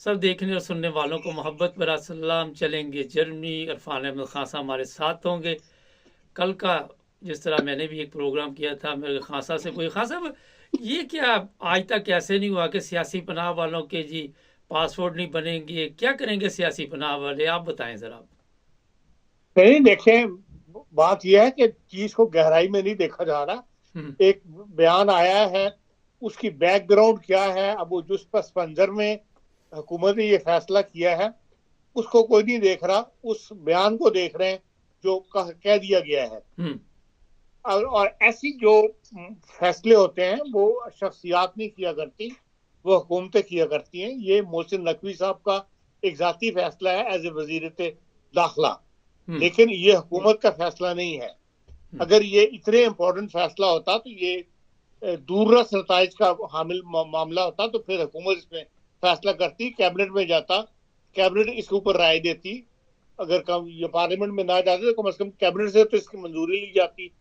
सब देखने और सुनने वालों को मोहब्बत भरा सलाम। चलेंगे जर्मनी, इरफान अहमद खान साहब हमारे साथ होंगे। कल का जिस तरह मैंने भी एक प्रोग्राम किया था मेरे खान साहब से, कोई खान साहब ये क्या आज तक ऐसे नहीं हुआ कि सियासी पनाह वालों के जी पासपोर्ट नहीं बनेंगे, क्या करेंगे सियासी पनाह वाले, आप बताएं जरा। नहीं देखें, बात यह है कि चीज को गहराई में नहीं देखा जा रहा। हम्म। एक बयान आया है, उसकी बैकग्राउंड क्या है, अब वो जिस पस मंजर में हुकूमत ने ये फैसला किया है उसको कोई नहीं देख रहा, उस बयान को देख रहे हैं जो कह दिया गया है। हम्म। और ऐसी जो फैसले होते हैं वो शख्सियात नहीं किया करती, वो हुकूमतें किया करती हैं। ये मोहसिन नकवी साहब का एक जाती फैसला है एज ए वजीर दाखिला, हम्म। लेकिन ये हुकूमत का फैसला नहीं है। हम्म। अगर ये इतने इंपॉर्टेंट फैसला होता तो ये दूररस नताइज का हामिल मामला होता तो फिर हुकूमत इसमें फैसला करती, कैबिनेट में जाता, कैबिनेट इसके ऊपर राय देती। अगर कम ये पार्लियामेंट में ना जाते तो कम से कम कैबिनेट से तो इसकी मंजूरी ली जाती।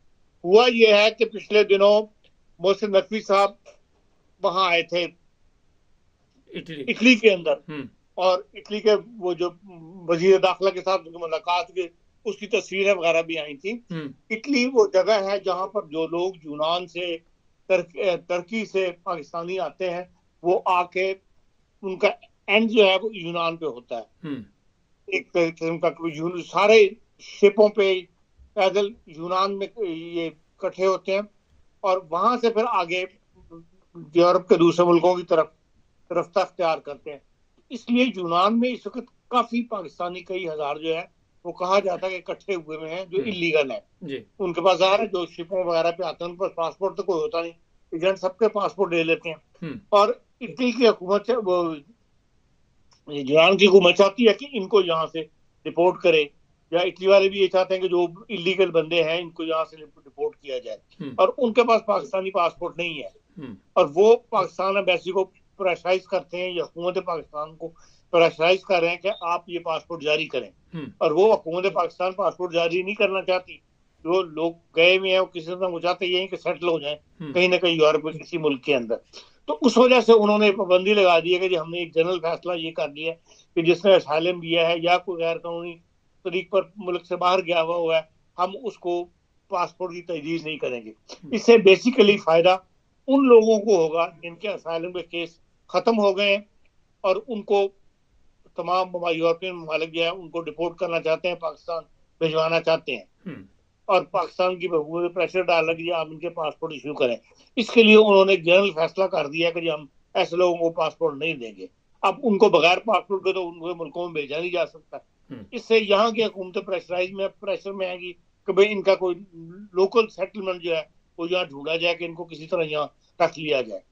हुआ यह है कि पिछले दिनों मोहसिन नकवी साहब वहां आए थे इटली। इटली के अंदर, हम्म। और इटली के वो जो वजीर दाखिला के साथ उनकी मुलाकात हुई, उसकी तस्वीरें वगैरह भी आई थी। हम्म। इटली वो जगह है जहां पर जो लोग यूनान से तुर्की से पाकिस्तानी आते हैं वो आके उनका एंड जो है वो यूनान पे होता है। हम्म। एक किस्म का सारे शिपों पे पैदल यूनान में ये इकट्ठे होते हैं और वहां से फिर आगे यूरोप के दूसरे मुल्कों की तरफ रफ्ता अख्तियार करते हैं। इसलिए यूनान में इस वक्त काफी पाकिस्तानी, कई हजार जो है वो कहा जाता है कि इकट्ठे हुए हुए हैं जो हम्म। इलीगल है। जी। उनके पास ज़ाहिर है जो शिपों वगैरह पे आते हैं उन पर पासपोर्ट तो कोई होता नहीं, एजेंट सबके पासपोर्ट ले लेते हैं। हम्म। और इटली की हुकूमत वो यूनान की हुकूमत चाहती है कि इनको यहाँ से रिपोर्ट करे, या इटली वाले भी ये चाहते हैं कि जो इलीगल बंदे हैं इनको यहाँ से रिपोर्ट किया जाए। हम्म। और उनके पास पाकिस्तानी पासपोर्ट नहीं है, हम्म। और वो पाकिस्तान एम्बेसी को प्रेशराइज करते हैं या हुकूमत पाकिस्तान को प्रेशराइज कर रहे हैं कि आप ये पासपोर्ट जारी करें। हम्म। और वो हुकूमत पाकिस्तान पासपोर्ट जारी नहीं करना चाहती। जो लोग गए हुए हैं वो किसी तरह वो चाहते यहीं कि सेटल हो जाए हम्म। कहीं ना कहीं यूरोप में किसी मुल्क के अंदर। तो उस वजह से उन्होंने पाबंदी लगा दी है कि जी हमने एक जनरल फैसला ये कर लिया है कि जिसने असाइलम लिया है या कोई गैर कानूनी तरीक पर मुल्क से बाहर गया हुआ है, हम उसको पासपोर्ट की तजदीद नहीं करेंगे। इससे बेसिकली फायदा उन लोगों को होगा जिनके असाइलम के केस खत्म हो गए हैं और उनको तमाम यूरोपियन ममालिक जो है उनको डिपोर्ट करना चाहते हैं, पाकिस्तान भिजवाना चाहते हैं, हम्म। और पाकिस्तान की हुकूमत प्रेशर डाल रही है आप इनके पासपोर्ट इशू करें। इसके लिए उन्होंने जनरल फैसला कर दिया कि हम ऐसे लोगों को पासपोर्ट नहीं देंगे। अब उनको बगैर पासपोर्ट के तो उनके मुल्कों में भेजा नहीं जा सकता। हम्म। इससे यहाँ की हुकूमत प्रेशर में आएगी कि भाई इनका कोई लोकल सेटलमेंट जो है वो यहाँ ढूंढा जाए कि इनको किसी तरह यहाँ रख लिया जाए।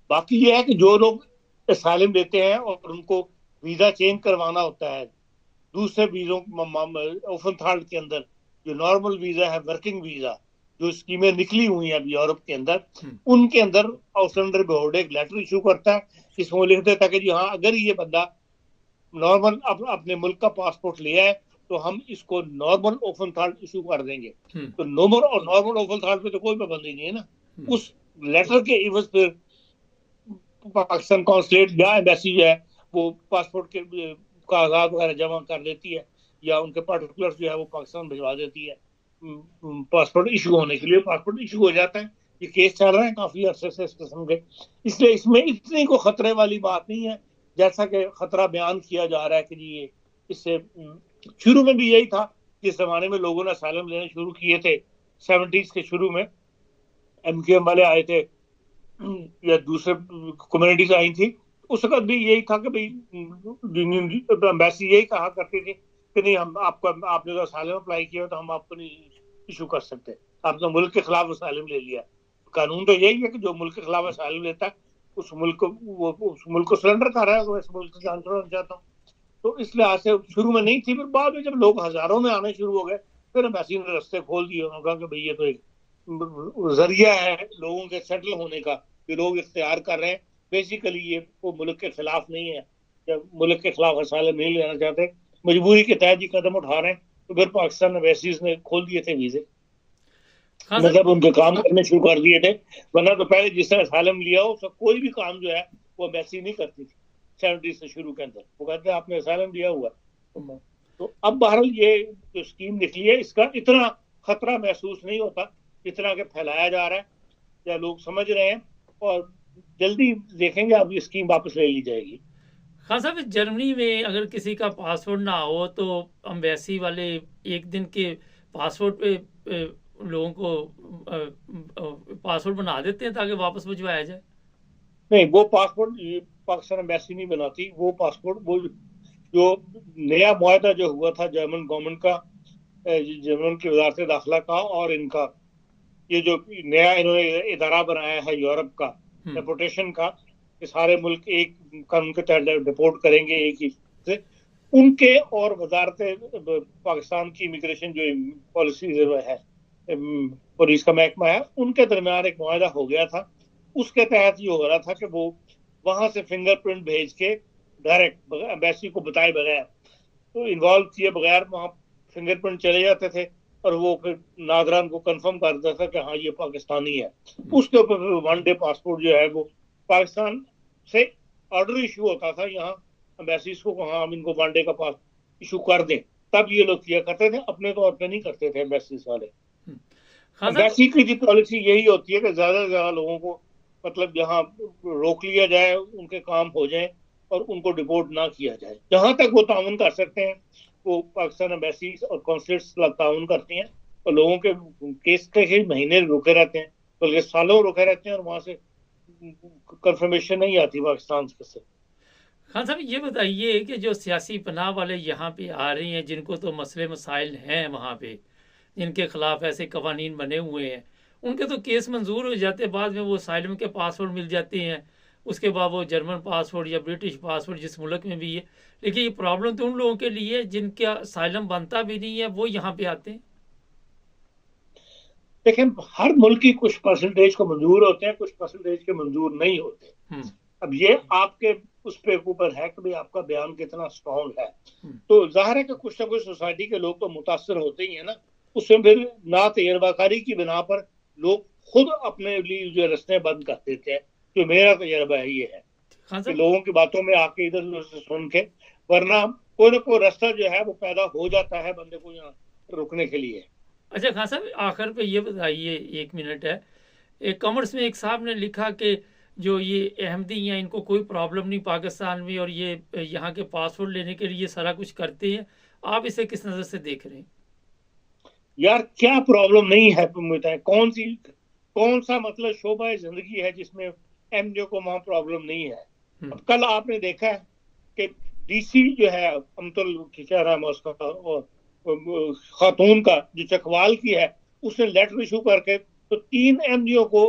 बाकी ये है कि जो लोग असाइलम देते हैं और उनको वीजा चेंज करवाना होता है दूसरे वीजों ओपन थर्ड के अंदर, जो नॉर्मल वीजा है, वर्किंग वीजा, जो स्कीमें निकली हुई हैं अभी यूरोप के अंदर, उनके अंदर आउटलैंडर बोर्ड एक लेटर इशू करता है जिसमें वो लिख देता है कि जी हाँ अगर ये बंदा नॉर्मल अपने मुल्क का पासपोर्ट लिया है तो हम इसको नॉर्मल ओपन थर्ड इशू कर देंगे। तो नॉर्मल ओपन थर्ड पे तो कोई पाबंदी नहीं है ना। उस लेटर के इवज फिर पाकिस्तान कॉन्सुलेट या एम्बेसी जो है वो पासपोर्ट के कागजात वगैरह जमा कर देती है या उनके पर्टिकुलर्स जो है वो पाकिस्तान भिजवा देती है पासपोर्ट इशू होने के लिए। पासपोर्ट इशू हो जाता है। ये केस चल रहे हैं काफी अरसे से इस किस्म के, इसलिए इसमें इतनी को खतरे वाली बात नहीं है जैसा कि खतरा बयान किया जा रहा है कि जी ये इससे शुरू में भी यही था। जिस जमाने में लोगों ने असाइलम लेने शुरू किए थे 70s के शुरू में, एमक्यूएम वाले आए थे या दूसरे कम्युनिटीज आई थी, उस वक्त भी यही था कि भाई एम्बेसी यही कहा करती थी कि नहीं हम आपको, आपने तो असाइलम अप्लाई किया तो हम आपको नहीं इशू कर सकते, आपने मुल्क के खिलाफ असाइलम ले लिया। कानून तो यही है कि जो मुल्क के खिलाफ असाइलम लेता है उस मुल्क को सरेंडर कर रहा है, तो इस मुल्क से जान छोड़ना चाहता हूँ। तो इस लिहाज से शुरू में नहीं थी, फिर बाद में जब लोग हजारों में आने शुरू हो गए फिर एम्बेसी ने रास्ते खोल दिए। उन्होंने कहा कि भाई ये तो एक जरिया है लोगों के सेटल होने का, कि लोग इख्तियार कर रहे हैं। बेसिकली ये वो मुल्क के खिलाफ नहीं है, जब मुल्क के खिलाफ असाइलम नहीं लेना चाहते, मजबूरी के तहत ये कदम उठा रहे हैं। तो फिर पाकिस्तान एम्बेसीज ने खोल दिए थे वीजे, मतलब उनके काम करने शुरू कर दिए थे। वरना तो पहले जिसने असाइलम लिया हो उसका कोई भी काम जो है वो एम्बेसी नहीं करती थी। 70 से शुरू के अंदर। वो कहते हैं आपने असाइलम दिया हुआ है। तो अब बहरहाल ये जो स्कीम निकली है इसका इतना खतरा महसूस नहीं होता जितना कि फैलाया जा रहा है या लोग समझ रहे हैं, और जल्दी देखेंगे अब ये स्कीम वापस ले ली जाएगी। खान साहब, जर्मनी में अगर किसी का पासपोर्ट ना हो तो अम्बेसी वाले एक दिन के पासपोर्ट पे लोगों को पासपोर्ट बना देते हैं ताकि वापस भिजवाया जाए। नहीं, वो पासपोर्ट पाकिस्तान एम्बेसी नहीं बनाती। वो पासपोर्ट, वो जो नया मुआहदा जो हुआ था जर्मन गवर्नमेंट का, जर्मन की वजारत दाखिला का और इनका, ये जो नया इन्होंने इदारा बनाया है यूरोप का डेपोटेशन का, कि सारे मुल्क एक कानून के तहत डिपोर्ट करेंगे एक ही से, उनके और वजारत पाकिस्तान की इमिग्रेशन जो पॉलिसी है, पुलिस का महकमा है, उनके दरमियान एक मुआहदा हो गया था। उसके तहत ये हो रहा था कि वो वहां से फिंगरप्रिंट भेज के डायरेक्ट एम्बेसी को बताए बगैर, तो इन्वॉल्व किए बगैर वहां फिंगरप्रिंट चले जाते थे और वो फिर नादरान को कंफर्म कर देता था कि हाँ ये पाकिस्तानी है। उसके ऊपर वन डे पासपोर्ट जो है वो पाकिस्तान से ऑर्डर इशू होता था यहाँ एम्बेसीज को, हाँ हम इनको वन डे का पास इशू कर दें। तब ये लोग किया करते थे, अपने तौर पे नहीं करते थे एम्बेसीज वाले। एम्बेसी की जो पॉलिसी यही होती है कि ज्यादा से ज्यादा लोगों को मतलब यहाँ रोक लिया जाए, उनके काम हो जाए और उनको डिपोर्ट ना किया जाए। जहां तक वो ताउन कर सकते हैं वो पाकिस्तान एम्बेसी और कॉन्सुलेट्स ताउन करती हैं, और लोगों के केस के महीने रुके रहते हैं, बल्कि सालों रुके रहते हैं और वहां से कंफर्मेशन नहीं आती पाकिस्तान से। खान साहब, ये बताइए कि जो सियासी पनाह वाले यहाँ पे आ रही हैं, जिनको तो मसले मसाइल हैं वहाँ पे, जिनके खिलाफ ऐसे कवानीन बने हुए हैं, उनके तो केस मंजूर हो जाते हैं, बाद में वो साइलम के पासपोर्ट मिल जाते हैं, उसके बाद वो जर्मन पासपोर्ट या ब्रिटिश पासपोर्ट जिस मुल्क में भी है। लेकिन ये प्रॉब्लम तो उन लोगों के लिए है जिनका साइलम बनता भी नहीं है, वो यहाँ पे आते हैं। देखिए, हर मुल्क की कुछ परसेंटेज को मंजूर होते हैं, कुछ परसेंटेज के मंजूर नहीं होते। अब ये आपके उस पे ऊपर है कि भाई आपका बयान कितना स्ट्रॉन्ग है। तो जाहिर है कि कुछ ना कुछ सोसाइटी के लोग तो मुतासर होते ही है ना। उसमें फिर ना तजर्बाकारी की बिना पर लोग खुद अपने लिए जो रास्ते बंद कर देते हैं। जो मेरा तजर्बा है ये है कि लोगों की बातों में आके इधर उधर से सुन के, वरना कोई ना कोई रास्ता जो है वो पैदा हो जाता है बंदे को यहाँ रुकने के लिए। अच्छा खान साहब, आखिर पे ये बताइए, 1 मिनट है, एक कॉमर्स में एक साहब ने लिखा कि जो ये अहमदी हैं इनको कोई प्रॉब्लम नहीं पाकिस्तान में, और ये यहाँ के पासपोर्ट लेने के लिए सारा कुछ करते हैं। आप इसे किस नज़र से देख रहे हैं? यार क्या प्रॉब्लम नहीं है, तुम बताएं कौन सा मतलब शोबा जिंदगी है जिसमें एमडीओ को वहां प्रॉब्लम नहीं है। अब कल आपने देखा है कि डीसी जो है अमतुल क्या नाम है उसका, खातून का जो चकवाल की है, उसने लेटर इशू करके तो 3 एमडीओ को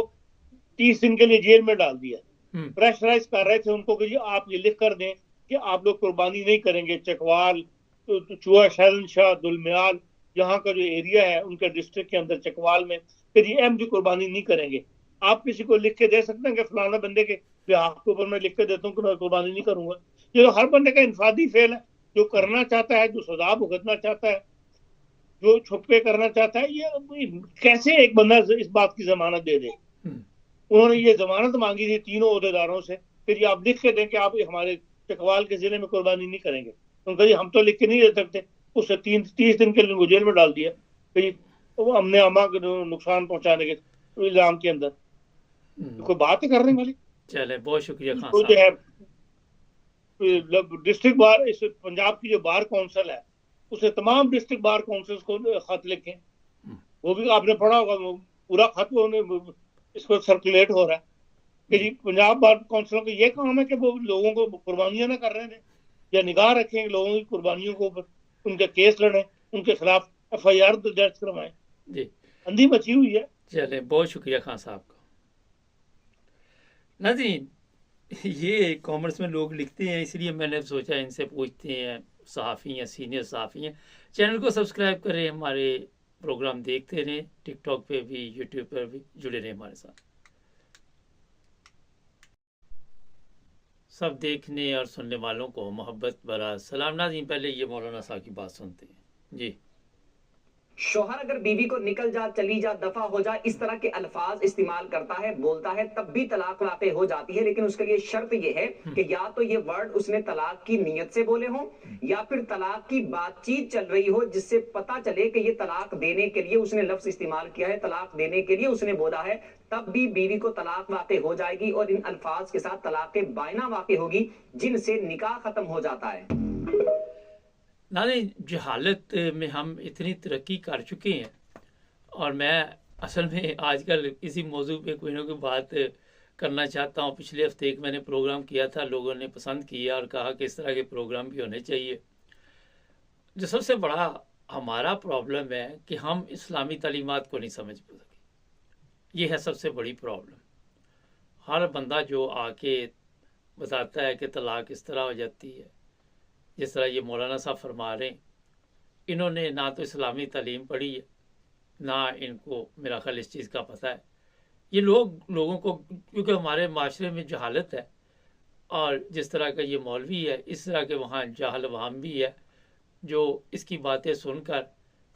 30 दिन के लिए जेल में डाल दिया। प्रेशराइज कर रहे थे उनको कि जी आप ये लिख कर दें कि आप लोग कुर्बानी नहीं करेंगे। चकवाल, चुआ, शहनशाह, दुलमियाल, यहाँ का जो एरिया है उनके डिस्ट्रिक्ट के अंदर चकवाल में, फिर ये एमडी कुर्बानी नहीं करेंगे। आप किसी को लिख के दे सकते हैं कि फलाना बंदे के बिहाफ के ऊपर मैं लिख के देता हूँ कि मैं कुर्बानी नहीं करूंगा। ये तो हर बंदे का इंफरादी फेल है। जो करना चाहता है, जो सजा भुगतना चाहता है, जो छुप के करना चाहता है, ये कैसे एक बंदा इस बात की जमानत दे दे। उन्होंने ये जमानत मांगी थी तीनों ओहदेदारों से, फिर ये आप लिख के दें कि आप हमारे चकवाल के जिले में कुर्बानी नहीं करेंगे। उनका जी हम तो लिख के नहीं दे सकते। उससे 30 दिन के लिए जेल में डाल दिया, फिर तो हमने अमा को नुकसान पहुंचाने के इल्जाम के अंदर। कोई बात है करने वाली। चले, बहुत शुक्रिया खान तो साहब। जो है डिस्ट्रिक्ट बार, इस पंजाब की जो बार काउंसिल है, उसे तमाम डिस्ट्रिक्ट बार काउंसिल को खत लिखे। वो भी आपने पढ़ा होगा, पूरा खत इसको सर्कुलेट हो रहा है कि जी पंजाब बार काउंसिलों का ये काम है कि वो लोगों को कुर्बानियां ना कर रहे थे, या निगाह रखें लोगों की कुर्बानियों को, उनके केस लड़े, उनके खिलाफ FIR दर्ज करवाएं। जी, अंधी मची हुई है। चले, बहुत शुक्रिया खान साहब का। नाज़रीन, ये कॉमर्स में लोग लिखते हैं, इसलिए मैंने सोचा इनसे पूछते हैं, सहाफ़ी हैं, सीनियर सहाफ़ी हैं। चैनल को सब्सक्राइब करें, हमारे प्रोग्राम देखते रहें, टिकटॉक पे भी, यूट्यूब पर भी जुड़े रहें हमारे साथ। सब देखने और सुनने वालों को मोहब्बत भरा सलाम। नाज़रीन, पहले ये मौलाना साहब की बात सुनते हैं। जी। शौहर अगर बीवी को निकल जा, चली जा, दफा हो जा, इस तरह के अल्फाज इस्तेमाल करता है, बोलता है, तब भी तलाक वाक़ई हो जाती है। लेकिन उसके लिए शर्त यह है कि या तो ये वर्ड उसने तलाक की नीयत से बोले हों, या फिर तलाक की बातचीत चल रही हो जिससे पता चले कि ये तलाक देने के लिए उसने लफ्ज इस्तेमाल किया है, तलाक देने के लिए उसने बोला है, तब भी बीवी को तलाक वाक़ई हो जाएगी और इन अल्फाज के साथ तलाक बायना वाक़ई होगी जिनसे निकाह खत्म हो जाता है। नाज़रीन, जहालत में हम इतनी तरक्की कर चुके हैं, और मैं असल में आजकल इसी मौजू पे कोई ना कोई बात करना चाहता हूँ। पिछले हफ्ते एक मैंने प्रोग्राम किया था, लोगों ने पसंद किया और कहा कि इस तरह के प्रोग्राम भी होने चाहिए। जो सबसे बड़ा हमारा प्रॉब्लम है कि हम इस्लामी तालीमात को नहीं समझ सके। ये है सबसे बड़ी प्रॉब्लम। हर बंदा जो आके बताता है कि तलाक इस तरह हो जाती है, जिस तरह ये मौलाना साहब फरमा रहे हैं, इन्होंने ना तो इस्लामी तालीम पढ़ी है, ना इनको मेरा ख्याल इस चीज़ का पता है। ये लोगों को, क्योंकि हमारे माशरे में जहालत है, और जिस तरह का ये मौलवी है, इस तरह के वहाँ जाहल अवाम भी है जो इसकी बातें सुनकर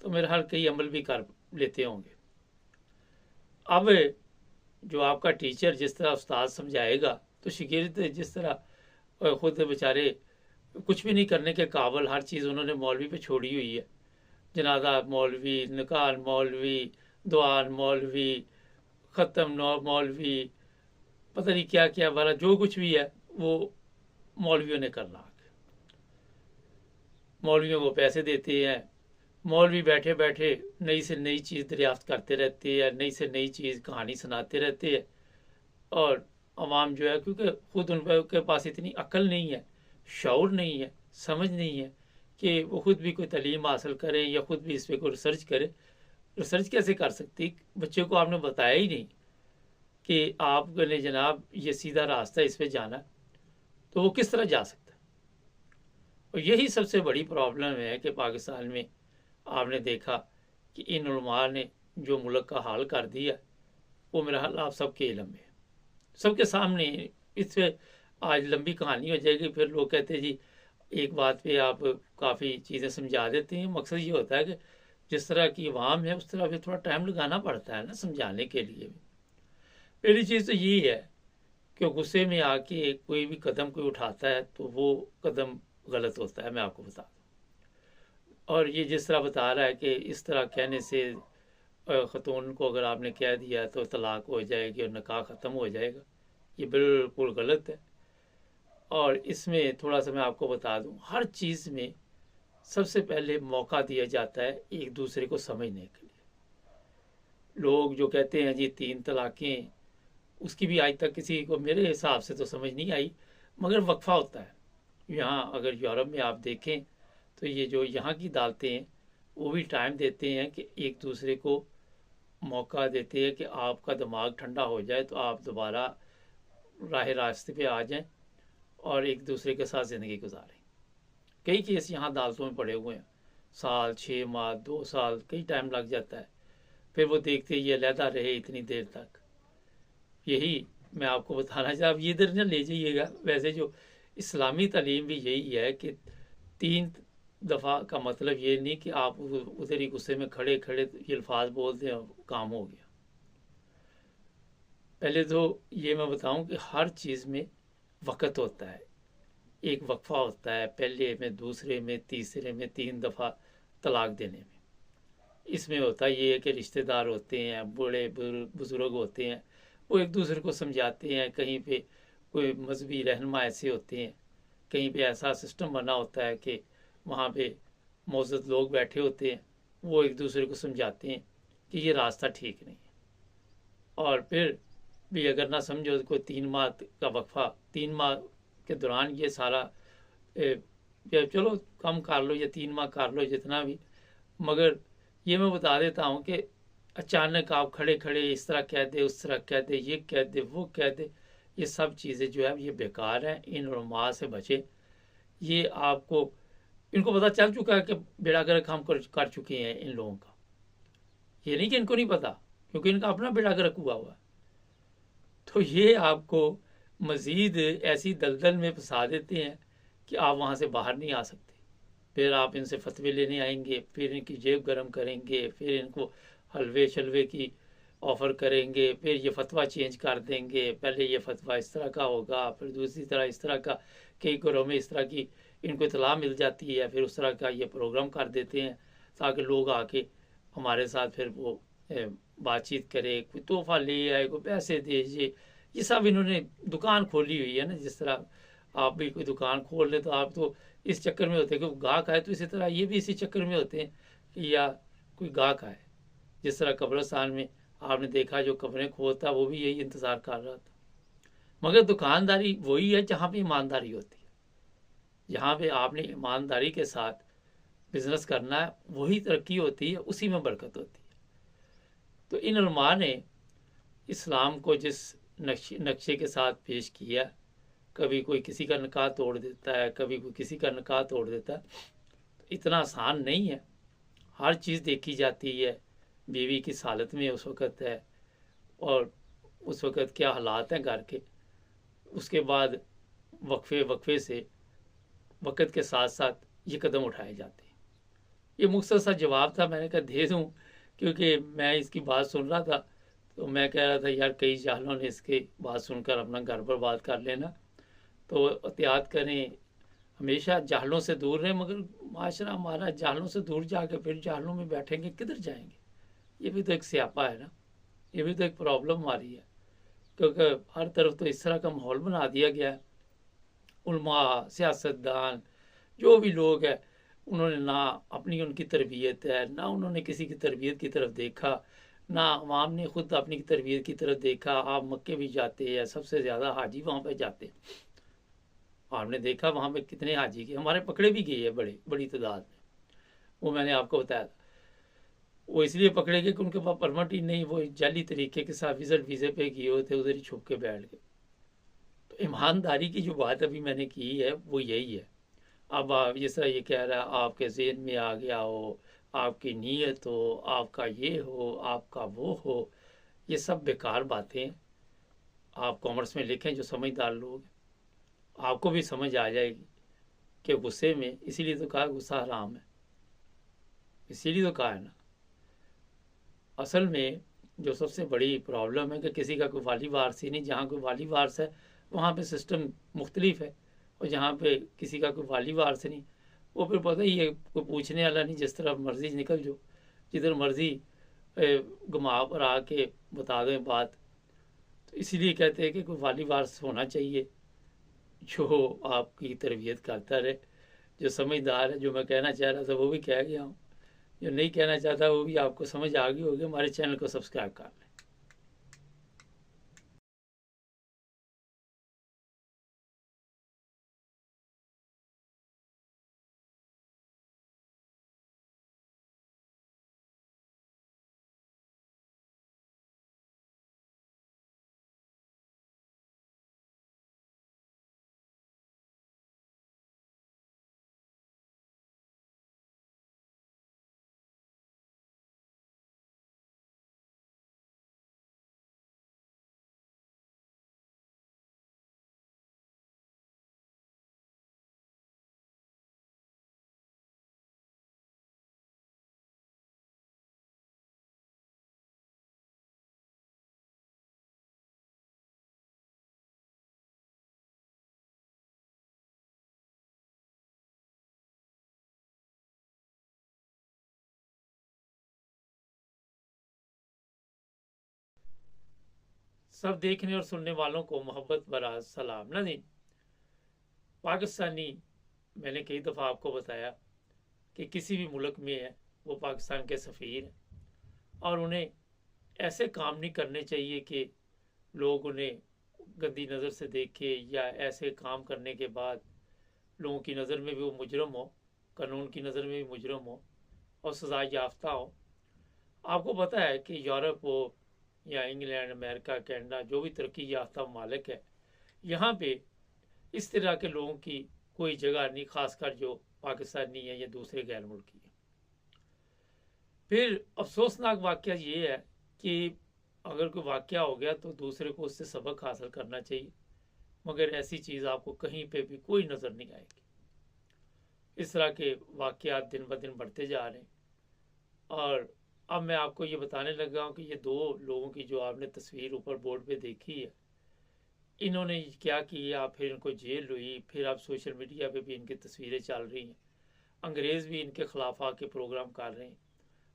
तो मेरा ख्याल कई अमल भी कर लेते होंगे। अब जो आपका टीचर जिस तरह उस्ताद समझाएगा, तो शागिर्द जिस तरह खुद बेचारे कुछ भी नहीं करने के काबिल, हर चीज़ उन्होंने मौलवी पे छोड़ी हुई है। जनाजा मौलवी, निकाह मौलवी, दुआन मौलवी, ख़त्म मौलवी, पता नहीं क्या क्या, वाला जो कुछ भी है वो मौलवियों ने करना। मौलवियों को पैसे देते हैं, मौलवी बैठे बैठे नई से नई चीज़ दरियाफ्त करते रहते हैं, नई से नई चीज़ कहानी सुनाते रहते हैं, और अवाम जो है, क्योंकि खुद उनके पास इतनी अक्ल नहीं है, शऊर नहीं है, समझ नहीं है कि वो खुद भी कोई तालीम हासिल करें या खुद भी इस पर कोई रिसर्च करें। रिसर्च कैसे कर सकती? बच्चे को आपने बताया ही नहीं कि आपने जनाब ये सीधा रास्ता इस पर जाना, तो वो किस तरह जा सकता? और यही सबसे बड़ी प्रॉब्लम है कि पाकिस्तान में आपने देखा कि इन उलमा ने जो मुल्क का हाल कर दिया, वो मेरा हाल आप सबके इल्म में, सबके सामने। इस पर आज लंबी कहानी हो जाएगी, फिर लोग कहते हैं जी एक बात पे आप काफ़ी चीज़ें समझा देते हैं। मकसद ये होता है कि जिस तरह की अवाम है उस तरह पे थोड़ा टाइम लगाना पड़ता है ना समझाने के लिए भी। पहली चीज़ तो यही है कि गुस्से में आके कोई भी कदम कोई उठाता है तो वो कदम गलत होता है, मैं आपको बता दूँ। और ये जिस तरह बता रहा है कि इस तरह कहने से ख़तून को अगर आपने कह दिया तो तलाक हो जाएगी और निकाह ख़त्म हो जाएगा, ये बिल्कुल गलत है। और इसमें थोड़ा सा मैं आपको बता दूं, हर चीज़ में सबसे पहले मौका दिया जाता है एक दूसरे को समझने के लिए। लोग जो कहते हैं जी 3 तलाक़ें, उसकी भी आज तक किसी को मेरे हिसाब से तो समझ नहीं आई, मगर वक्फ़ा होता है। यहाँ अगर यूरोप में आप देखें तो ये जो यहाँ की अदालतें हैं वो भी टाइम देते हैं कि एक दूसरे को मौका देते हैं कि आपका दिमाग ठंडा हो जाए तो आप दोबारा रास्ते पे आ जाएं और एक दूसरे के साथ ज़िंदगी गुजारें। कई केस यहाँ अदालतों में पड़े हुए हैं, साल, 6 माह, 2 साल, कई टाइम लग जाता है, फिर वो देखते ये अलहदा रहे इतनी देर तक। यही मैं आपको बताना चाह, अब ये इधर न ले जाइएगा। वैसे जो इस्लामी तालीम भी यही है कि 3 दफ़ा का मतलब ये नहीं कि आप उधर ही गुस्से में खड़े खड़े ये अल्फाज बोलते हैं काम हो गया। पहले तो ये मैं बताऊं कि हर चीज़ में वक़्त होता है, एक वक्फ़ा होता है, पहले में, दूसरे में, तीसरे में, 3 दफ़ा तलाक देने में। इसमें होता ये है कि रिश्तेदार होते हैं, बूढ़े बुज़ुर्ग होते हैं, वो एक दूसरे को समझाते हैं। कहीं पे कोई मजहबी रहनुमा ऐसे होते हैं, कहीं पे ऐसा सिस्टम बना होता है कि वहाँ पे मौजूद लोग बैठे होते हैं, वो एक दूसरे को समझाते हैं कि ये रास्ता ठीक नहीं है। और फिर भी अगर ना समझो तो कोई 3 माह का वक्फ़ा, 3 माह के दौरान ये सारा चलो कम कर लो या 3 माह कर लो जितना भी, मगर ये मैं बता देता हूँ कि अचानक आप खड़े खड़े इस तरह कह दे, उस तरह कह दे, ये कह दे, वो कह दे, ये सब चीज़ें जो है ये बेकार हैं। इन उलमा से बचे। ये आपको, इनको पता चल चुका है कि बेड़ा गर्क हम कर चुके हैं इन लोगों का। ये नहीं कि इनको नहीं पता, क्योंकि इनका अपना बेड़ा गर्क हुआ हुआ है। तो ये आपको मज़ीद ऐसी दलदल में फंसा देते हैं कि आप वहाँ से बाहर नहीं आ सकते। फिर आप इनसे फतवे लेने आएंगे, फिर इनकी जेब गर्म करेंगे, फिर इनको हलवे शलवे की ऑफ़र करेंगे, फिर ये फतवा चेंज कर देंगे, पहले ये फतवा इस तरह का होगा, फिर दूसरी तरह इस तरह का, कई घरों में इस तरह की इनको इतला मिल जाती है, फिर उस तरह का ये प्रोग्राम कर देते हैं ताकि लोग आके हमारे साथ फिर वो बातचीत करे, कोई तोहफा ले आए, कोई पैसे दीजिए। ये सब इन्होंने दुकान खोली हुई है ना, जिस तरह आप भी कोई दुकान खोल ले तो आप तो इस चक्कर में होते हैं कि गाहक आए, तो इसी तरह ये भी इसी चक्कर में होते हैं कि या कोई गाहक आए। जिस तरह कब्रिस्तान में आपने देखा जो कब्रें खोदता वो भी यही इंतज़ार कर रहा था। मगर दुकानदारी वही है जहाँ पे ईमानदारी होती है, जहाँ पे आपने ईमानदारी के साथ बिजनेस करना है वही तरक्की होती है, उसी में बरकत होती है। तो इन उलमा ने इस्लाम को जिस नक्शे के साथ पेश किया, कभी कोई किसी का निकाह तोड़ देता है, कभी कोई किसी का निकाह तोड़ देता है, तो इतना आसान नहीं है। हर चीज़ देखी जाती है, बीवी किस हालत में उस वक़्त है और उस वक़्त क्या हालात हैं घर के, उसके बाद वक्फे से वक़्त के साथ साथ ये कदम उठाए जाते हैं। ये मुख्तसर सा जवाब था, मैंने कहा दे दूँ, क्योंकि मैं इसकी बात सुन रहा था तो मैं कह रहा था यार कई जाहलों ने इसकी बात सुनकर अपना घर बर्बाद कर लेना, तो एहतियात करें, हमेशा जाहलों से दूर रहें। मगर माशरा हमारा जाहलों से दूर जाके फिर जाहलों में बैठेंगे, किधर जाएंगे? ये भी तो एक स्यापा है ना, ये भी तो एक प्रॉब्लम हमारी है, क्योंकि हर तरफ तो इस तरह का माहौल बना दिया गया है। उलमा, सियासतदान, जो भी लोग हैं, उन्होंने ना अपनी उनकी तरबियत है, ना उन्होंने किसी की तरबियत की तरफ देखा, ना अवाम ने खुद अपनी तरबियत की तरफ देखा। आप मक्के भी जाते हैं, सबसे ज़्यादा हाजी वहाँ पे जाते हैं। आपने देखा वहाँ पे कितने हाजी के हमारे पकड़े भी गए हैं बड़ी तादाद में, वो मैंने आपको बताया था। वो इसलिए पकड़े गए कि उनके पास परमिट ही नहीं, वो जाली तरीके के साथ विजिट वीज़े पे किए हुए थे, उधर ही छुप के बैठ गए। तो ईमानदारी की जो बात अभी मैंने की है वो यही है। अब आप जैसा ये कह रहा है आपके ज़हन में आ गया हो, आपकी नीयत हो, आपका ये हो, आपका वो हो, ये सब बेकार बातें। आप कॉमर्स में लिखें, जो समझदार लोग आपको भी समझ आ जाएगी कि गुस्से में, इसीलिए तो कहा गुस्सा हराम है, इसीलिए तो कहा है ना। असल में जो सबसे बड़ी प्रॉब्लम है कि किसी का कोई वाली वारस ही नहीं। जहाँ कोई वाली वारस है वहाँ पे सिस्टम मुख्तलिफ है, और जहाँ पे किसी का कोई वाली वारस नहीं, वो फिर पता ही है, कोई पूछने वाला नहीं, जिस तरफ मर्जी निकल जो, जिधर मर्जी घुमा पर आके बता दें बात। तो इसीलिए कहते हैं कि कोई वाली वारस होना चाहिए जो आपकी तरबियत करता रहे, जो समझदार है। जो मैं कहना चाह रहा था वो भी कह गया हूँ, जो नहीं कहना चाहता वो भी आपको समझ आ गई होगी। हमारे चैनल को सब्सक्राइब कर लें। सब देखने और सुनने वालों को मोहब्बत भरा सलाम। ना जी, पाकिस्तानी, मैंने कई दफ़ा आपको बताया कि किसी भी मुल्क में है वो पाकिस्तान के सफ़ीर हैं, और उन्हें ऐसे काम नहीं करने चाहिए कि लोग उन्हें गंदी नज़र से देखे, या ऐसे काम करने के बाद लोगों की नज़र में भी वो मुजरम हो, कानून की नज़र में भी मुजरम हो और सज़ा याफ्ता हो। आपको पता है कि यूरोप हो या इंग्लैंड, अमेरिका, कनाडा, जो भी तरक्की याफ्ता ममालिक है, यहाँ पे इस तरह के लोगों की कोई जगह नहीं, खासकर जो पाकिस्तानी है या दूसरे गैर मुल्की है। फिर अफसोसनाक वाक़या ये है कि अगर कोई वाक़या हो गया तो दूसरे को उससे सबक हासिल करना चाहिए, मगर ऐसी चीज़ आपको कहीं पे भी कोई नज़र नहीं आएगी। इस तरह के वाक़यात दिन ब दिन बढ़ते जा रहे हैं। और अब मैं आपको ये बताने लगा हूँ कि ये दो लोगों की जो आपने तस्वीर ऊपर बोर्ड पे देखी है, इन्होंने क्या किया, फिर इनको जेल हुई, फिर अब सोशल मीडिया पे भी इनकी तस्वीरें चल रही हैं। अंग्रेज़ भी इनके ख़िलाफ़ आके प्रोग्राम कर रहे हैं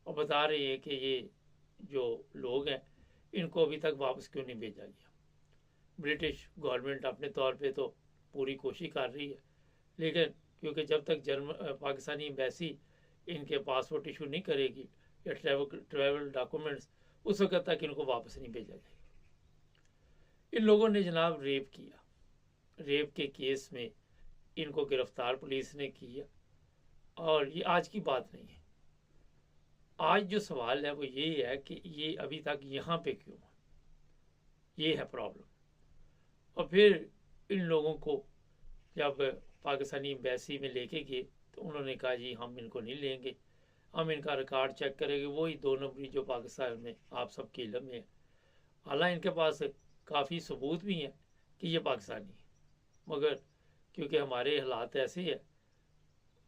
और बता रहे हैं कि ये जो लोग हैं इनको अभी तक वापस क्यों नहीं भेजा गया। ब्रिटिश गवर्नमेंट अपने तौर पे तो पूरी कोशिश कर रही है, लेकिन क्योंकि जब तक पाकिस्तानी एम्बेसी इनके पासपोर्ट इशू नहीं करेगी या ट्रैवल डॉक्यूमेंट्स, उस वक्त तक इनको वापस नहीं भेजा जाएगा। इन लोगों ने जनाब रेप किया, रेप के केस में इनको गिरफ्तार पुलिस ने किया। और ये आज की बात नहीं है, आज जो सवाल है वो ये है कि ये अभी तक यहाँ पे क्यों है, ये है प्रॉब्लम। और फिर इन लोगों को जब पाकिस्तानी एम्बेसी में लेके गए तो उन्होंने कहा जी हम इनको नहीं लेंगे, हम इनका रिकॉर्ड चेक करेंगे, वही दो नंबरी जो पाकिस्तान में आप सबके इल्म में है। हालांकि इनके पास काफ़ी सबूत भी हैं कि ये पाकिस्तानी है, मगर क्योंकि हमारे हालात ऐसे है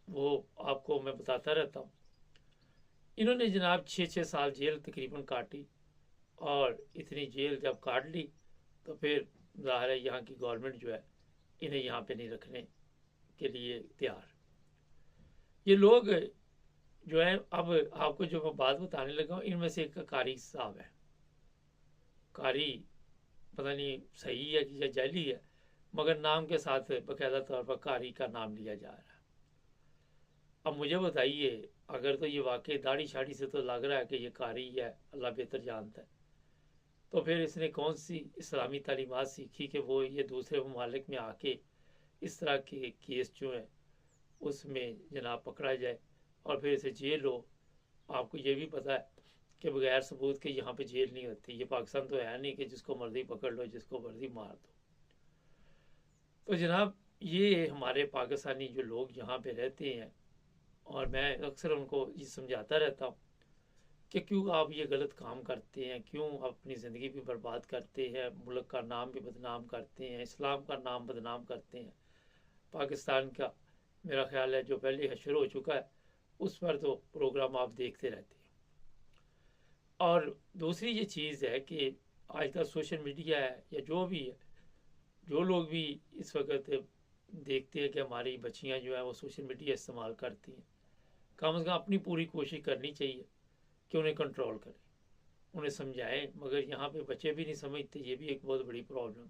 वो आपको मैं बताता रहता हूँ। इन्होंने जनाब 6-6 साल जेल तकरीबन काटी, और इतनी जेल जब काट ली तो फिर ज़ाहिर है यहाँ की गवर्नमेंट जो है इन्हें यहाँ पे नहीं रखने के लिए तैयार। ये लोग जो है, अब आपको जो मैं बात बताने लगा हूँ, इनमें से एक कारी साहब है। कारी पता नहीं सही है कि या जाली है, मगर नाम के साथ बाकायदा तौर पर कारी का नाम लिया जा रहा है। अब मुझे बताइए, अगर तो ये वाकई दाढ़ी शाड़ी से तो लग रहा है कि ये कारी है, अल्लाह बेहतर जानता है, तो फिर इसने कौन सी इस्लामी तालीमात सीखी कि वो ये दूसरे ममालिक में आके इस तरह के केस जो है उसमें जनाब पकड़ा जाए और फिर इसे जेल हो। आपको ये भी पता है कि बगैर सबूत के यहाँ पे जेल नहीं होती। ये पाकिस्तान तो है नहीं कि जिसको मर्जी पकड़ लो, जिसको मर्जी मार दो। तो जनाब ये हमारे पाकिस्तानी जो लोग यहाँ पे रहते हैं, और मैं अक्सर उनको ये समझाता रहता हूँ कि क्यों आप ये गलत काम करते हैं, क्यों अपनी ज़िंदगी भी बर्बाद करते हैं, मुल्क का नाम भी बदनाम करते हैं, इस्लाम का नाम बदनाम करते हैं। पाकिस्तान का मेरा ख्याल है जो पहले हशर हो चुका है, उस पर तो प्रोग्राम आप देखते रहते हैं। और दूसरी ये चीज़ है कि आजकल सोशल मीडिया है या जो भी है, जो लोग भी इस वक्त देखते हैं कि हमारी बच्चियां जो है वो सोशल मीडिया इस्तेमाल करती हैं, कम से कम अपनी पूरी कोशिश करनी चाहिए कि उन्हें कंट्रोल करें, उन्हें समझाएं। मगर यहाँ पे बच्चे भी नहीं समझते, ये भी एक बहुत बड़ी प्रॉब्लम।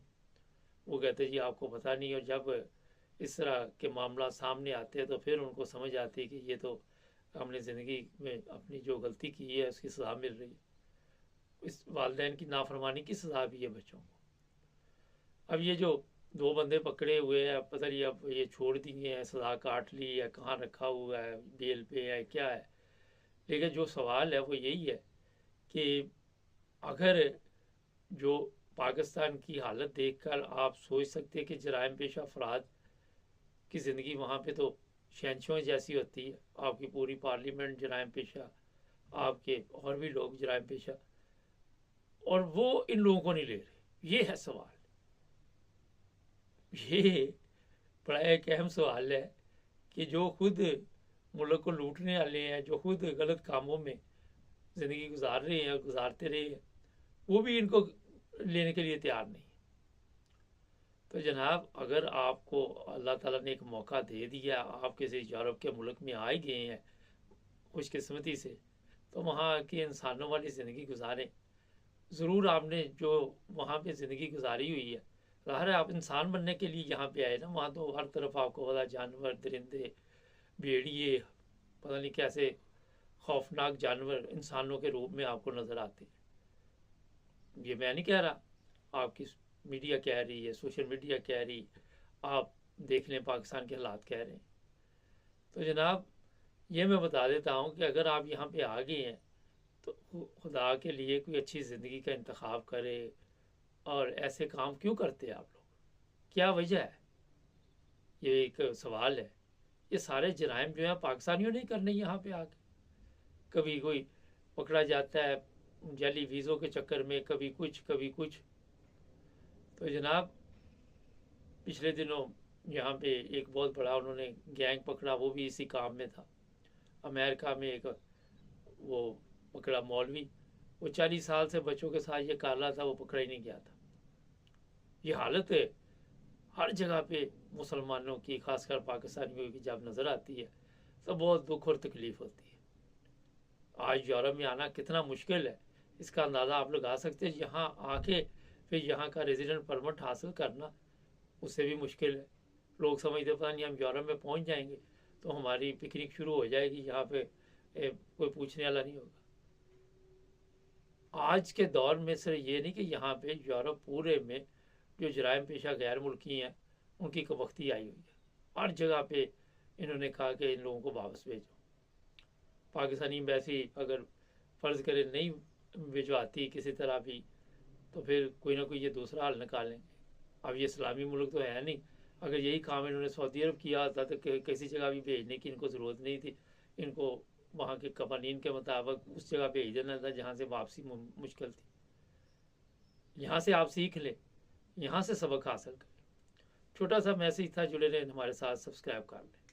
वो कहते जी आपको पता नहीं, और जब इस तरह के मामला सामने आते हैं तो फिर उनको समझ आती है कि ये तो हमने ज़िंदगी में अपनी जो गलती की है उसकी सज़ा मिल रही है। इस वालिदैन की नाफरमानी की सज़ा भी है बच्चों को। अब ये जो दो बंदे पकड़े हुए हैं, पता नहीं अब ये छोड़ दिए हैं, सज़ा काट ली है, कहाँ रखा हुआ है, बेल पे है, क्या है। लेकिन जो सवाल है वो यही है कि अगर जो पाकिस्तान की हालत देखकर आप सोच सकते हैं कि जराइम पेशा अफराद की ज़िंदगी वहाँ पे तो शहंशाहों जैसी होती है, आपकी पूरी पार्लियामेंट जराइम पेशा, आपके और भी लोग जराइम पेशा, और वो इन लोगों को नहीं ले रहे। ये है सवाल, ये बड़ा एक अहम सवाल है कि जो खुद मुल्क को लूटने वाले हैं, जो खुद गलत कामों में ज़िंदगी गुजार रहे हैं, गुजारते रहे हैं, वो भी इनको लेने के लिए तैयार नहीं। तो जनाब अगर आपको अल्लाह ताला ने एक मौका दे दिया, आप किसी यूरोप के मुल्क में आ ही गए हैं खुशकिस्मती से, तो वहाँ की इंसानों वाली ज़िंदगी गुजारें। ज़रूर आपने जो वहाँ पे ज़िंदगी गुजारी हुई है, ज़ाहिर है आप इंसान बनने के लिए यहाँ पे आए ना, वहाँ तो हर तरफ आपको पता जानवर, दरिंदे, भेड़िए, पता नहीं कैसे खौफनाक जानवर इंसानों के रूप में आपको नज़र आते हैं। ये मैं नहीं कह रहा, आपकी मीडिया कह रही है, सोशल मीडिया कह रही, आप देख लें पाकिस्तान के हालात कह रहे हैं। तो जनाब ये मैं बता देता हूँ कि अगर आप यहाँ पे आ गए हैं तो खुदा के लिए कोई अच्छी ज़िंदगी का इंतखाब करें। और ऐसे काम क्यों करते हैं आप लोग, क्या वजह है, ये एक सवाल है। ये सारे जराइम जो है पाकिस्तानियों ने करने यहाँ पे आके, कभी कोई पकड़ा जाता है जाली वीज़ों के चक्कर में, कभी कुछ कभी कुछ। तो जनाब पिछले दिनों यहाँ पे एक बहुत बड़ा उन्होंने गैंग पकड़ा, वो भी इसी काम में था। अमेरिका में एक वो पकड़ा मौलवी, वो 40 साल से बच्चों के साथ ये कर रहा था, वो पकड़ा ही नहीं गया था। ये हालत है हर जगह पे मुसलमानों की, खासकर पाकिस्तानियों की जब नज़र आती है तो बहुत दुख और तकलीफ़ होती है। आज यूरोप में आना कितना मुश्किल है, इसका अंदाज़ा आप लगा सकते हैं। यहाँ आके फिर यहाँ का रेजिडेंट परमिट हासिल करना उससे भी मुश्किल है। लोग समझते पता नहीं हम यूरोप में पहुँच जाएंगे तो हमारी पिकनिक शुरू हो जाएगी, यहाँ पे कोई पूछने वाला नहीं होगा। आज के दौर में सिर्फ ये नहीं कि यहाँ पे यूरोप पूरे में जो जराइम पेशा गैर मुल्की हैं उनकी कबख्ती आई हुई है। हर जगह पे इन्होंने कहा कि इन लोगों को वापस भेजो। पाकिस्तानी एम्बेसी अगर फ़र्ज़ करे नहीं भिजवाती किसी तरह भी, तो फिर कोई ना कोई ये दूसरा हल निकालेंगे। अब ये इस्लामी मुल्क तो है नहीं, अगर यही काम इन्होंने सऊदी अरब किया होता तो किसी जगह भी भेजने की इनको ज़रूरत नहीं थी। इनको वहाँ के कवानीन के मुताबिक उस जगह भेज देना था जहाँ से वापसी मुश्किल थी। यहाँ से आप सीख लें, यहाँ से सबक हासिल करें। छोटा सा मैसेज था, जुड़े रहें हमारे साथ, सब्सक्राइब कर लें।